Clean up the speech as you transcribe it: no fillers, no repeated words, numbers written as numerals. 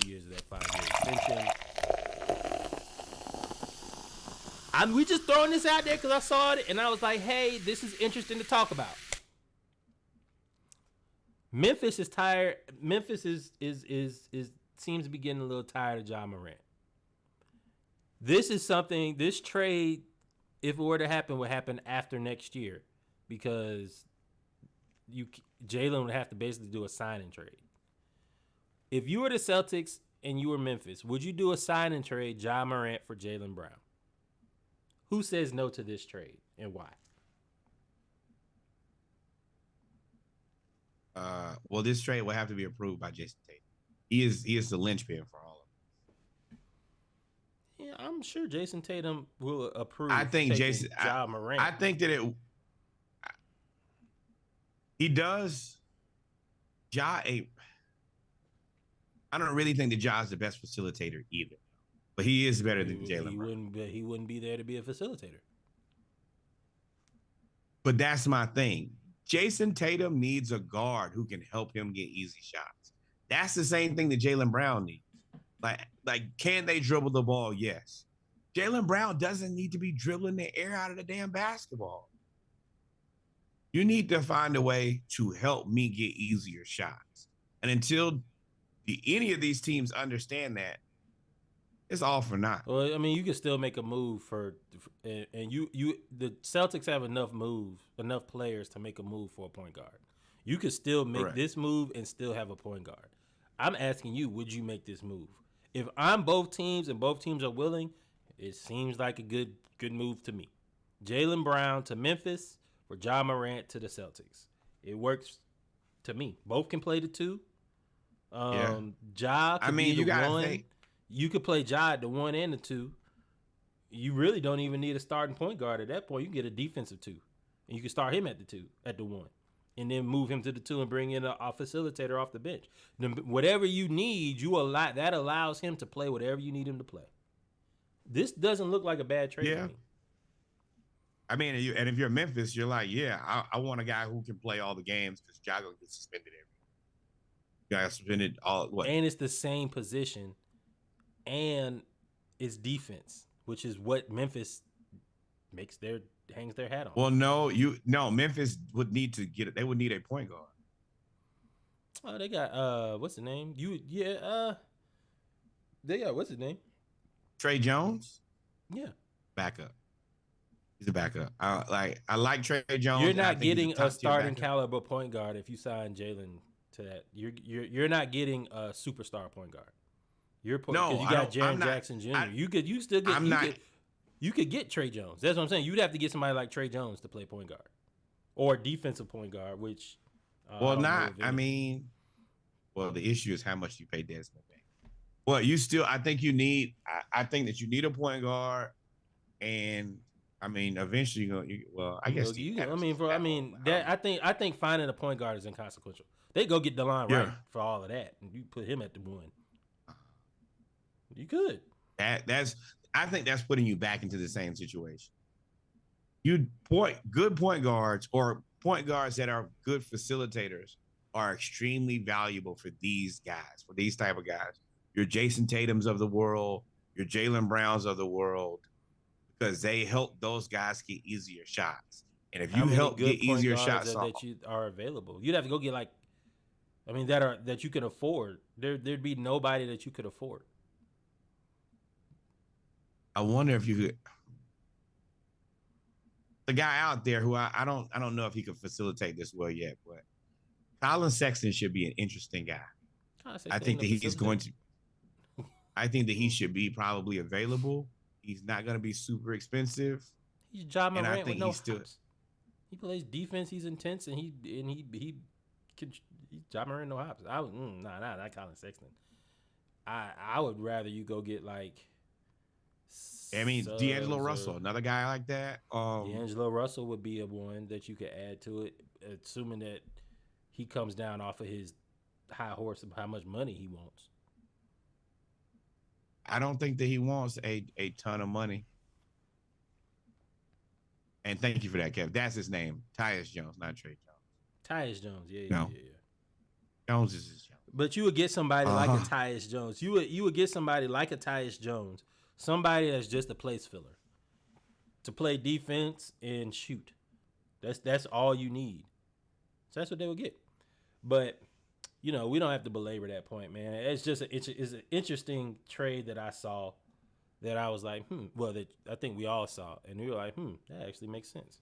2 years of that 5-year extension. We just throwing this out there because I saw it and I was like, hey, this is interesting to talk about. Memphis is tired. Memphis is seems to be getting a little tired of Ja Morant. This is something. This trade, if it were to happen, would happen after next year, because Jaylen would have to basically do a sign-and trade. If you were the Celtics and you were Memphis, would you do a sign-and trade Ja Morant for Jaylen Brown? Who says no to this trade and why? Well, this trade will have to be approved by Jason Tatum. He is the linchpin for all of Yeah, I'm sure Jason Tatum will approve. I think Jason. Ja Morant. I think that he does. I don't really think that Ja is the best facilitator either, but he is better than Jaylen Brown. He wouldn't be there to be a facilitator. But that's my thing. Jason Tatum needs a guard who can help him get easy shots. That's the same thing that Jaylen Brown needs. Like, can they dribble the ball? Yes. Jaylen Brown doesn't need to be dribbling the air out of the damn basketball. You need to find a way to help me get easier shots. And until any of these teams understand that, it's all for naught. Well, I mean, you can still make a move and the Celtics have enough players to make a move for a point guard. You could still make this move and still have a point guard. I'm asking you, would you make this move? If I'm both teams and both teams are willing, it seems like a good move to me. Jaylen Brown to Memphis for Ja Morant to the Celtics. It works to me. Both can play the two. Ja could be the one. You could play Ja at the 1 and the 2. You really don't even need a starting point guard at that point. You can get a defensive 2, and you can start him at the 1, and then move him to the 2 and bring in a facilitator off the bench. Whatever you need, that allows him to play whatever you need him to play. This doesn't look like a bad trade to me. I mean, and if you're Memphis, you're like, I want a guy who can play all the games because Ja gonna get suspended every. Got suspended all what? And it's the same position. And it's defense, which is what Memphis hangs their hat on. Well, no, Memphis would need to get it. They would need a point guard. Oh, they got what's the name? They got what's his name? Trey Jones. Yeah, backup. He's a backup. I like Trey Jones. You're not getting a starting caliber point guard if you sign Jaylen to that. You're not getting a superstar point guard. You got Jaren Jackson Jr. You could get Trey Jones. That's what I'm saying. You'd have to get somebody like Trey Jones to play point guard or defensive point guard, which. The issue is how much you pay Desmond Bain. Well, I think that you need a point guard, and I mean, eventually I think finding a point guard is inconsequential. They go get DeLon Wright for all of that, and you put him at the 1. You could. I think that's putting you back into the same situation. Good point guards or point guards that are good facilitators are extremely valuable for these guys, for these type of guys. Your Jason Tatums of the world, your Jaylen Browns of the world, because they help those guys get easier shots. And if you help get easier shots that you are available, you'd have to go get that you can afford. There'd be nobody that you could afford. I wonder if you could. The guy out there who I don't know if he could facilitate this well yet, but Colin Sexton should be an interesting guy. I think that he's going to. I think that he should be probably available. He's not going to be super expensive. He's Ja Morant with no hops. He plays defense. He's intense, and he can. He's Ja Morant no hops. Not Colin Sexton. I would rather you go get like. D'Angelo Russell, another guy like that. D'Angelo Russell would be a one that you could add to it, assuming that he comes down off of his high horse of how much money he wants. I don't think that he wants a ton of money. And thank you for that, Kev. That's his name, Tyus Jones, not Trey Jones. Tyus Jones, yeah. Jones is his Jones. But you would get somebody like a Tyus Jones. You would get somebody like a Tyus Jones, somebody that's just a place filler to play defense and shoot. That's all you need. So that's what they would get. But we don't have to belabor that point, man. It's just it's an interesting trade that I saw that I was like, Well, that I think we all saw, and we were like, that actually makes sense.